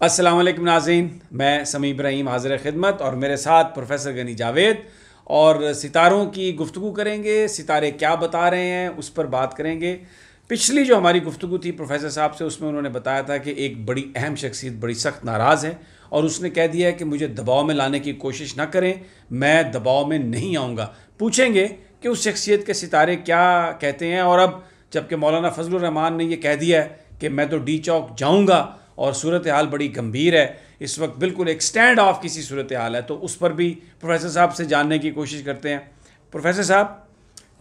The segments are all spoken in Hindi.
अस्सलाम वालेकुम नाज़रीन, मैं समी इब्राहिम हाज़िर खिदमत और मेरे साथ प्रोफेसर गनी जावेद और सितारों की गुफ्तगू करेंगे। सितारे क्या बता रहे हैं उस पर बात करेंगे। पिछली जो हमारी गुफ्तगू थी प्रोफेसर साहब से, उसमें उन्होंने बताया था कि एक बड़ी अहम शख्सियत बड़ी सख्त नाराज़ है और उसने कह दिया है कि मुझे दबाव में लाने की कोशिश ना करें, मैं दबाव में नहीं आऊँगा। पूछेंगे कि उस शख्सियत के सितारे क्या कहते हैं। और अब जबकि मौलाना फजलुर रहमान ने यह कह दिया है कि मैं तो डी चौक जाऊँगा और सूरत हाल बड़ी गंभीर है, इस वक्त बिल्कुल एक स्टैंड ऑफ किसी सूरत हाल है, तो उस पर भी प्रोफेसर साहब से जानने की कोशिश करते हैं। प्रोफेसर साहब,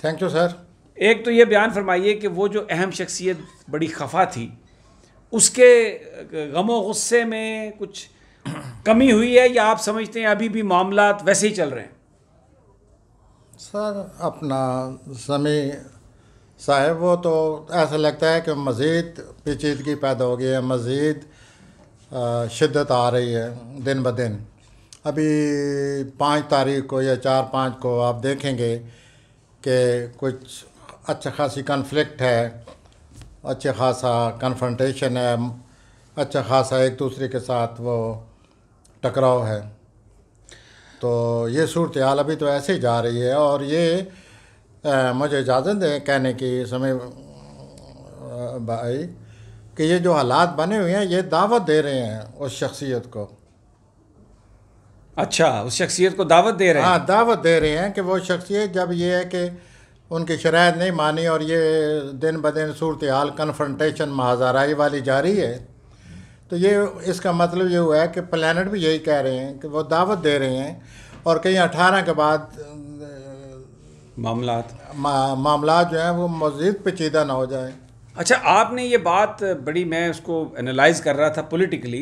थैंक यू सर। एक तो ये बयान फरमाइए कि वो जो अहम शख्सियत बड़ी खफा थी, उसके गमो गुस्से में कुछ कमी हुई है या आप समझते हैं अभी भी मामलात वैसे ही चल रहे हैं? सर अपना समी साहब, वो तो ऐसा लगता है कि मज़ीद पेचीदगी पैदा हो गई है, मज़ीद शिद्दत आ रही है दिन ब दिन। अभी 5 तारीख को या 4-5 को आप देखेंगे कि कुछ अच्छा खासी कन्फ्लिक्ट है, अच्छा खासा कन्फ्रंटेशन है, अच्छा खासा एक दूसरे के साथ वो टकराव है। तो ये सूरत हाल अभी तो ऐसे ही जा रही है। और ये मुझे इजाज़त दें कहने की समय भाई कि ये जो हालात बने हुए हैं ये दावत दे रहे हैं उस शख्सियत को। अच्छा, उस शख्सियत को दावत दे रहे हैं? हाँ, दावत दे रहे हैं कि वो शख्सियत जब ये है कि उनकी शराइत नहीं मानी और ये दिन ब दिन सूरत हाल कन्फ्रंटेशन महाज़ाराई वाली जारी है, तो ये इसका मतलब ये हुआ है कि प्लानट भी यही कह रहे हैं कि वो दावत दे रहे हैं और कहीं 18 के बाद मामलात जो हैं वो मज़ीद पेचीदा ना हो जाए। अच्छा, आपने ये बात बड़ी, मैं उसको एनालाइज कर रहा था पॉलिटिकली,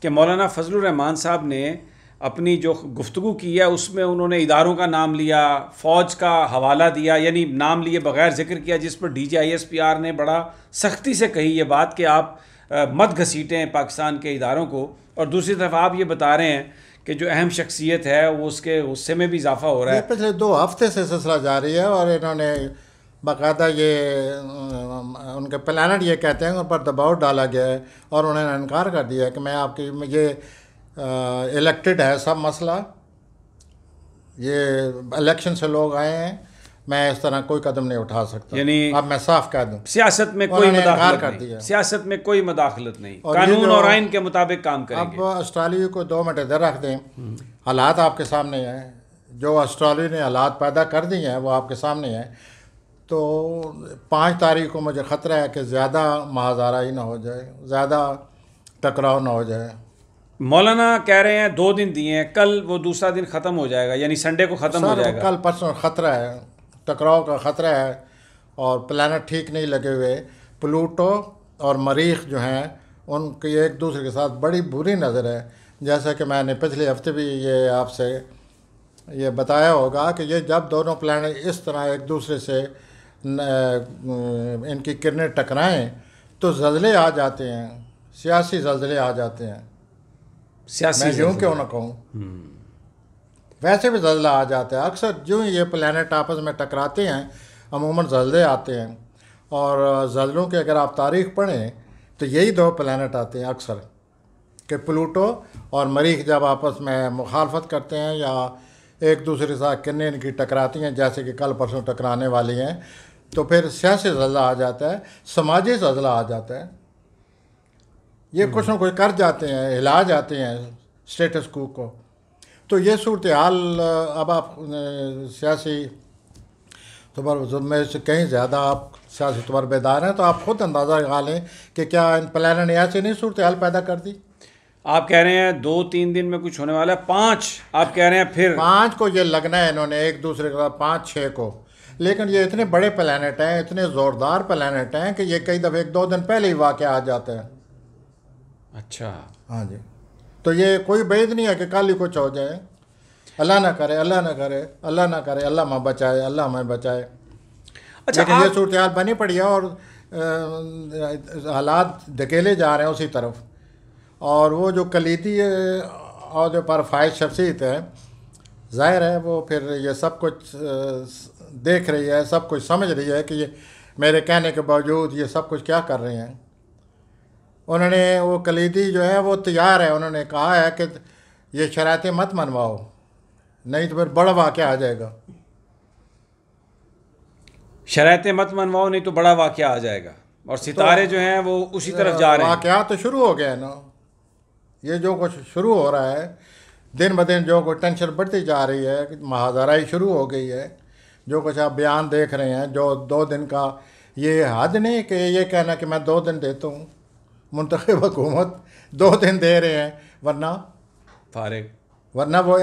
कि मौलाना फजलुर रहमान साहब ने अपनी जो गुफ्तगू की है उसमें उन्होंने इदारों का नाम लिया, फ़ौज का हवाला दिया, यानी नाम लिए बगैर जिक्र किया, जिस पर DGISPR ने बड़ा सख्ती से कही ये बात कि आप मत घसीटें पाकिस्तान के इदारों को। और दूसरी तरफ आप ये बता रहे हैं कि जो अहम शख्सियत है वो उसके गुस्से में भी इजाफा हो रहा है। पिछले 2 हफ्ते से सिलसिला जारी है और इन्होंने बाकायदा ये उनके प्लानट ये कहते हैं उन पर दबाव डाला गया है और उन्होंने इनकार कर दिया है कि मैं आपकी ये इलेक्टेड है सब मसला, ये इलेक्शन से लोग आए हैं, मैं इस तरह कोई कदम नहीं उठा सकता। यानी अब मैं साफ कह दूं, सियासत में कोई मदाखलत कर नहीं, दिया। सियासत में कोई मदाखलत नहीं, कानून और आइन के मुताबिक काम करेंगे। अब ऑस्ट्रेलिया को 2 मिनट इधर रख दें, हालात आपके सामने हैं, जो ऑस्ट्रेलिया ने हालात पैदा कर दिए हैं वो आपके सामने हैं। तो 5 तारीख को मुझे ख़तरा है कि ज़्यादा महाज़ाराई ना हो जाए, ज़्यादा टकराव ना हो जाए। मौलाना कह रहे हैं 2 दिन दिए हैं, कल वो दूसरा दिन ख़त्म हो जाएगा, यानी संडे को ख़त्म हो जाएगा। कल परसों ख़तरा है, टकराव का ख़तरा है और प्लानट ठीक नहीं लगे हुए। प्लूटो और मरीख जो हैं उनकी एक दूसरे के साथ बड़ी बुरी नज़र है। जैसा कि मैंने पिछले हफ्ते भी ये आपसे ये बताया होगा कि ये जब दोनों प्लानट इस तरह एक दूसरे से इनकी किरणें टकराएं तो ज़लज़ले आ जाते हैं, सियासी ज़लज़ले आ जाते हैं। सियासी मैं यूँ क्यों ना कहूँ, वैसे भी ज़लज़ला आ जाता है। अक्सर जो ये प्लानट आपस में टकराते हैं अमूमन ज़लज़ले आते हैं। और ज़लज़लों की अगर आप तारीख़ पढ़ें तो यही 2 प्लानट आते हैं अक्सर, कि प्लूटो और मरीख जब आपस में मुखालफत करते हैं या एक दूसरे के साथ किरणें इनकी टकराती हैं, जैसे कि कल परसों टकराने वाली हैं, तो फिर सियासी ज़लज़ला आ जाता है, समाजी ज़लज़ला आ जाता है। ये कुछ न कुछ कर जाते हैं, हिला जाते हैं स्टेटस को। तो ये सूरत हाल अब आप सियासी तौर में से कहीं ज़्यादा आप सियासी तौर बेदार हैं, तो आप खुद अंदाज़ा लगा लें कि क्या इन प्लानट ने ऐसे नहीं सूरत हाल पैदा कर दी। आप कह रहे हैं 2-3 दिन में कुछ होने वाला है, 5 आप कह रहे हैं, फिर 5 को ये लगना है इन्होंने एक दूसरे के साथ, 5-6 को। लेकिन ये इतने बड़े प्लानट हैं, इतने ज़ोरदार प्लानट हैं कि ये कई दफ़े 1-2 दिन पहले ही वाक़या आ जाता है। अच्छा, हाँ जी, तो ये कोई बैद नहीं है कि कल ही कुछ हो जाए। अल्लाह ना करे, अल्लाह ना करे, अल्लाह ना करे, अल्लाह मैं बचाए, अल्लाह मैं बचाए। अच्छा, लेकिन ये सूरत हाल बनी पड़ी है और हालात धकेले जा रहे हैं उसी तरफ। और वो जो कलीदी और पर फाइज शख्सियत है, ज़ाहिर है वो फिर ये सब कुछ देख रही है, सब कुछ समझ रही है कि ये मेरे कहने के बावजूद ये सब कुछ क्या कर रहे हैं। उन्होंने वो कलीदी जो है वो तैयार है, उन्होंने कहा है कि ये शरारतें मत मनवाओ, नहीं तो फिर बड़ा वाक़या आ जाएगा। शरारतें मत मनवाओ नहीं तो बड़ा वाक़या आ जाएगा, और सितारे जो हैं वो उसी तरफ जा रहे हैं। वाक़या तो शुरू हो गया ना, ये जो कुछ शुरू हो रहा है दिन ब दिन, जो कुछ टेंशन बढ़ती जा रही है, महाजराई शुरू हो गई है। जो कुछ आप बयान देख रहे हैं, जो 2 दिन का, ये हद नहीं कि ये कहना कि मैं 2 दिन देता हूँ। मुंतखब हुकूमत 2 दिन दे रहे हैं, वरना वो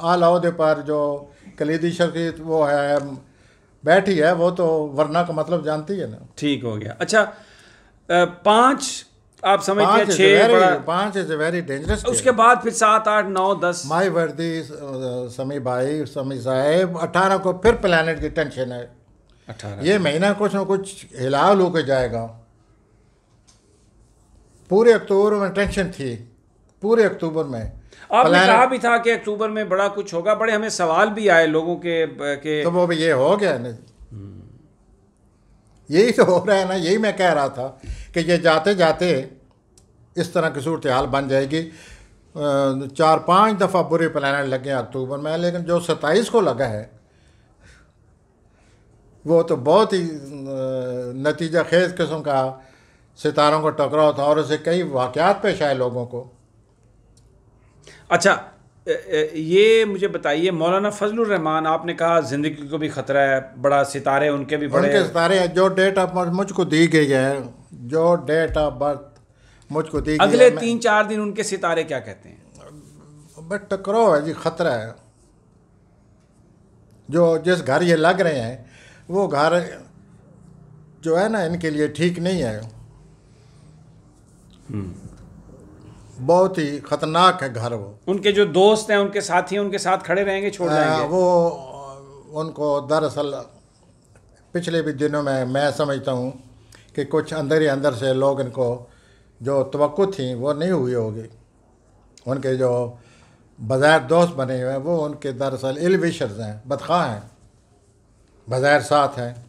आला ओहदे पर जो कलीदी शख्सियत वो है बैठी है, वो तो वरना का मतलब जानती है ना। ठीक हो गया। अच्छा, 5 आप समझते हैं, 5 इज वेरी डेंजरस। उसके बाद फिर 7, 8, 9, 10 माई वर्दी समी भाई, समी साहेब, 18 को फिर प्लानट की टेंशन है। 18 ये महीना कुछ ना कुछ हिलाल होकर जाएगा। पूरे अक्टूबर में टेंशन थी, पूरे अक्टूबर में। आपने कहा भी था कि अक्टूबर में बड़ा कुछ होगा, बड़े हमें सवाल भी आए लोगों के तो वो भी ये हो गया ना, यही तो हो रहा है ना। यही मैं कह रहा था कि ये जाते जाते इस तरह की सूरत हाल बन जाएगी। 4-5 दफ़ा बुरे प्लानट लगे अक्टूबर में, लेकिन जो 27 को लगा है वो तो बहुत ही नतीजा खेज किस्म का सितारों को टकराव था, और उसे कई वाक़यात पेश आए लोगों को। अच्छा, ये मुझे बताइए, मौलाना फजलुर रहमान, आपने कहा ज़िंदगी को भी ख़तरा है, बड़ा सितारे उनके भी बड़े, उनके सितारे हैं। जो डेट ऑफ बर्थ मुझको दी गई है, जो डेट ऑफ बर्थ मुझको दी गई, अगले 3-4 दिन उनके सितारे क्या कहते हैं? बट टकराव है जी, ख़तरा है। जो जिस घर ये लग रहे हैं वो घर जो है ना इनके लिए ठीक नहीं है, बहुत ही ख़तरनाक है घर। वो उनके जो दोस्त हैं, उनके साथी हैं, उनके साथ खड़े रहेंगे, छोड़ जाएंगे? वो उनको दरअसल पिछले भी दिनों में मैं समझता हूँ कि कुछ अंदर ही अंदर से लोग इनको जो तवक्को थी वो नहीं हुई होगी। उनके जो बज़ाहिर दोस्त बने हुए हैं वो उनके दरअसल इल विशर्स हैं, बदख़्वाह हैं, बज़ाहिर साथ हैं।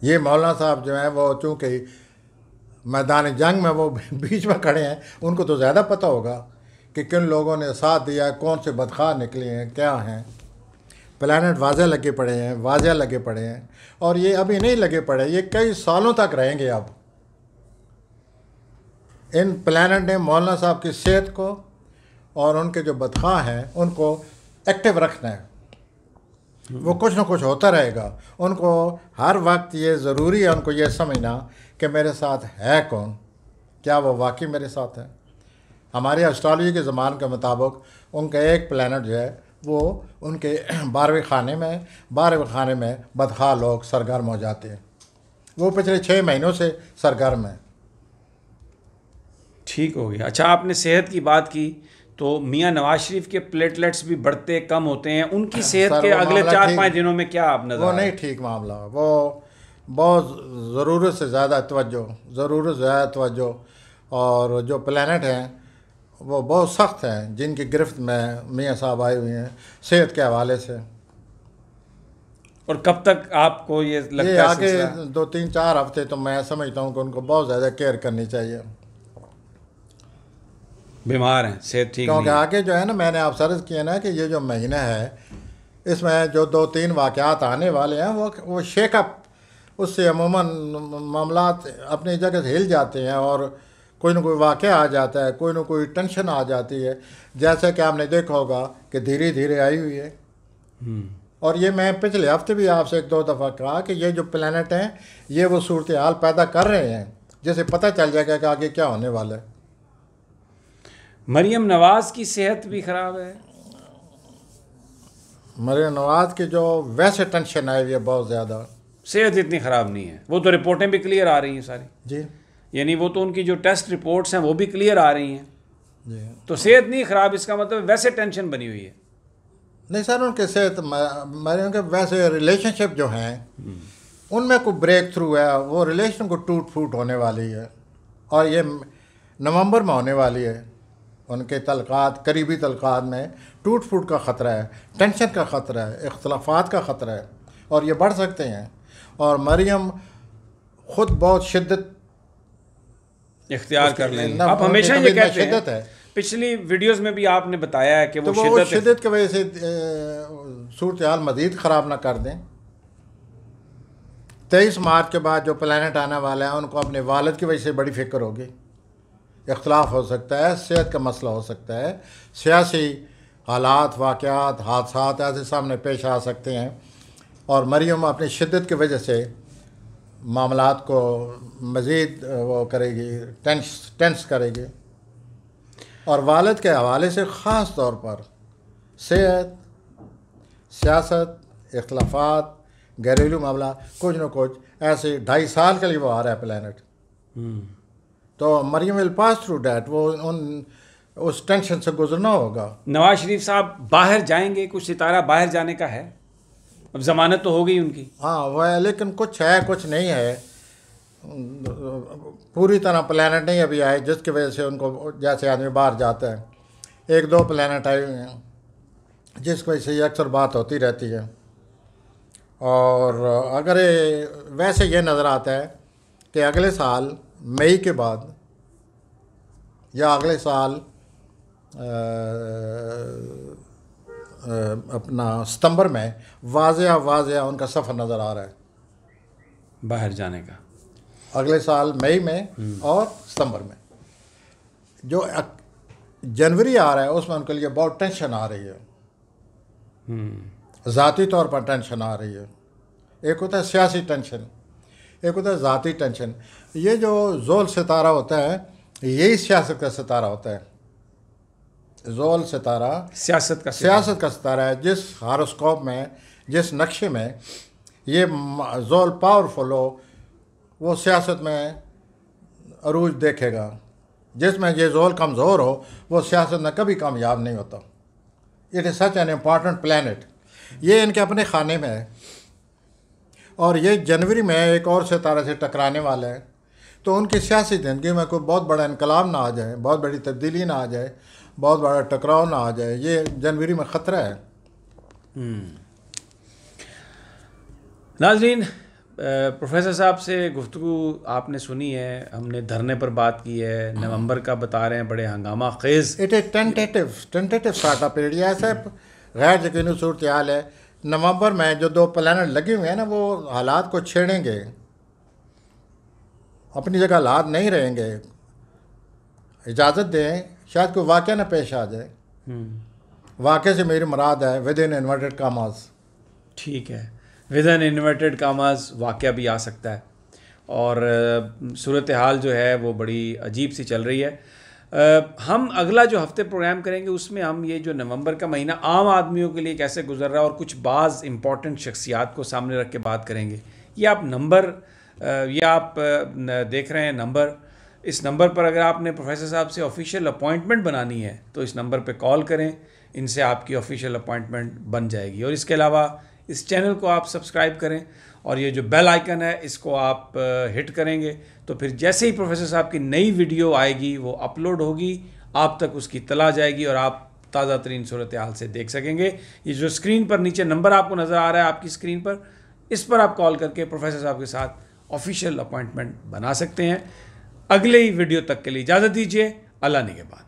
ये मौलाना साहब जो हैं वो चूँकि मैदान जंग में वो बीच में खड़े हैं, उनको तो ज़्यादा पता होगा कि किन लोगों ने साथ दिया, कौन से बदख़्वाह निकले हैं, क्या हैं। प्लानट वाज़े लगे पड़े हैं, वाज़े लगे पड़े हैं, और ये अभी नहीं लगे पड़े, ये कई सालों तक रहेंगे। अब इन प्लानट ने मौलाना साहब की सेहत को और उनके जो बदख़्वाह हैं उनको एक्टिव रखना है। वो कुछ ना कुछ होता रहेगा। उनको हर वक्त ये ज़रूरी है उनको ये समझना कि मेरे साथ है कौन, क्या वो वाकई मेरे साथ है। हमारे एस्ट्रोलॉजी के ज़मान के मुताबिक उनका एक प्लैनेट जो है वो उनके 12वें खाने में बदख़्वाह लोग सरगर्म हो जाते हैं। वो पिछले 6 महीनों से सरगर्म है। ठीक हो गया। अच्छा, आपने सेहत की बात की, तो मियाँ नवाज शरीफ के प्लेटलेट्स भी बढ़ते कम होते हैं, उनकी सेहत के अगले 4-5 दिनों में क्या आप नजर? वो नहीं ठीक मामला, वो बहुत ज़रूरत से ज़्यादा तवज्जो, और जो प्लैनेट हैं वो बहुत सख्त हैं जिनकी गिरफ्त में मियाँ साहब आए हुए हैं सेहत के हवाले से। और कब तक आपको ये लगता है? आगे 2-3-4 हफ्ते तो मैं समझता हूँ कि उनको बहुत ज़्यादा केयर करनी चाहिए। बीमार हैं, सेहत ठीक क्योंकि नहीं। आगे जो है ना, मैंने आप सर्च किया ना कि ये जो महीना है इसमें जो 2-3 वाक़यात आने वाले हैं वो शेकअप, उससे अमूमन मामलात अपनी जगह से हिल जाते हैं और कोई ना कोई वाक़या आ जाता है, कोई ना कोई टेंशन आ जाती है। जैसे कि आपने देखा होगा कि धीरे धीरे आई हुई है। और ये मैं पिछले हफ्ते भी आपसे 1-2 दफ़ा कहा कि ये जो प्लैनेट हैं ये वो सूरत हाल पैदा कर रहे हैं जिससे पता चल जाएगा कि आगे क्या होने वाला है। मरियम नवाज़ की सेहत भी ख़राब है। मरियम नवाज़ की जो वैसे टेंशन आई हुई है बहुत ज़्यादा, सेहत इतनी ख़राब नहीं है। वो तो रिपोर्टें भी क्लियर आ रही हैं सारी जी, यानी वो तो उनकी जो टेस्ट रिपोर्ट्स हैं वो भी क्लियर आ रही हैं जी। तो सेहत नहीं ख़राब, इसका मतलब वैसे टेंशन बनी हुई है। नहीं सर, उनके सेहत मरियम के वैसे रिलेशनशिप जो हैं उनमें कोई ब्रेक थ्रू है, वो रिलेशन को टूट फूट होने वाली है और ये नवंबर में होने वाली है। उनके तलक़ात, करीबी तलक़ात में टूट फूट का ख़तरा है, टेंशन का ख़तरा है, इख्तलाफात का ख़तरा है और ये बढ़ सकते हैं। और मरियम ख़ुद बहुत शिद्दत इख्तियार कर लें। ना आप हमेशा ये तबीयत में कहते शिद्दत हैं, है, पिछली वीडियोस में भी आपने बताया है कि तो वो वो शिद्दत शिद्दत की वजह से सूरत हाल मज़ीद ख़राब ना कर दें। 23 मार्च के बाद जो प्लानट आने वाला है उनको अपने वालिद की वजह से बड़ी फिक्र होगी, इख्तलाफ हो सकता है, सेहत का मसला हो सकता है, सियासी हालात, वाक़यात, हादसात ऐसे सामने पेश आ सकते हैं, और मरियम अपनी शिद्दत की वजह से मामलात को मज़ीद वो करेगी, टेंस करेगी। और वालिद के हवाले से ख़ास तौर पर सेहत, सियासत, इख्तलाफात, घरेलू मामला, कुछ न कुछ ऐसे 2.5 साल के लिए वो आ रहा है प्लानट। तो Mariam will pass through that, वो उस टेंशन से गुजरना होगा। नवाज शरीफ साहब बाहर जाएंगे, कुछ सितारा बाहर जाने का है, अब जमानत तो हो गई उनकी। हाँ वह है, लेकिन कुछ है कुछ नहीं है, पूरी तरह प्लानट नहीं अभी आए जिसकी वजह से उनको, जैसे आदमी बाहर जाता है, 1-2 प्लानट आए हुए हैं जिसकी वजह से ये अक्सर बात होती रहती है। और अगर वैसे ये नज़र आता है कि अगले साल मई के बाद या अगले साल अपना सितंबर में वाज़िया उनका सफ़र नज़र आ रहा है बाहर जाने का, अगले साल मई में और सितंबर में। जो जनवरी आ रहा है उसमें उनके लिए बहुत टेंशन आ रही है, ज़ाती तौर पर टेंशन आ रही है। एक होता है सियासी टेंशन, एक होता है ज़ाती टेंशन। ये जो ज़ोल सितारा होता है यही सियासत का सितारा होता है। ज़ोल सितारा सियासत का सितारा है। जिस हारोस्कोप में, जिस नक्शे में ये ज़ोल पावरफुल हो वो सियासत में अरूज देखेगा, जिसमें ये ज़ोल कमज़ोर हो वो सियासत में कभी कामयाब नहीं होता। It is such an important planet. ये इनके अपने खाने में है और ये जनवरी में एक और सितारे से टकराने वाले हैं, तो उनकी सियासी ज़िंदगी में कोई बहुत बड़ा इनकलाब ना आ जाए, बहुत बड़ी तब्दीली ना आ जाए, बहुत बड़ा टकराव ना आ जाए, ये जनवरी में ख़तरा है। नाज़रीन, प्रोफेसर साहब से गुफ्तगू आपने सुनी है, हमने धरने पर बात की है, नवंबर का बता रहे हैं, बड़े हंगामा खेज़। It is tentative startup period, ऐसा गैर यकीनी सूरत हाल है। नवंबर में जो 2 प्लानट लगे हुए हैं ना वो हालात को छेड़ेंगे, अपनी जगह हालात नहीं रहेंगे। इजाज़त दें, शायद कोई वाक़या ना पेश आ जाए। वाक़े से मेरी मुराद है विद इन इन्वर्टेड कामास। ठीक है, विद इन इन्वर्टेड कामास वाक़या भी आ सकता है, और सूरत हाल जो है वो बड़ी अजीब सी चल रही है। हम अगला जो हफ्ते प्रोग्राम करेंगे उसमें हम ये जो नवंबर का महीना आम आदमियों के लिए कैसे गुजर रहा है और कुछ बाज़ इम्पॉर्टेंट शख्सियात को सामने रख के बात करेंगे। ये आप नंबर, ये आप देख रहे हैं नंबर, इस नंबर पर अगर आपने प्रोफेसर साहब से ऑफिशियल अपॉइंटमेंट बनानी है तो इस नंबर पे कॉल करें, इनसे आपकी ऑफिशियल अपॉइंटमेंट बन जाएगी। और इसके अलावा इस चैनल को आप सब्सक्राइब करें और ये जो बेल आइकन है इसको आप हिट करेंगे तो फिर जैसे ही प्रोफेसर साहब की नई वीडियो आएगी वो अपलोड होगी, आप तक उसकी इत्तला जाएगी और आप ताज़ा तरीन सूरत हाल से देख सकेंगे। ये जो स्क्रीन पर नीचे नंबर आपको नज़र आ रहा है आपकी स्क्रीन पर, इस पर आप कॉल करके प्रोफेसर साहब के साथ ऑफिशियल अपॉइंटमेंट बना सकते हैं। अगले ही वीडियो तक के लिए इजाज़त दीजिए। अल्लाह निगहबान।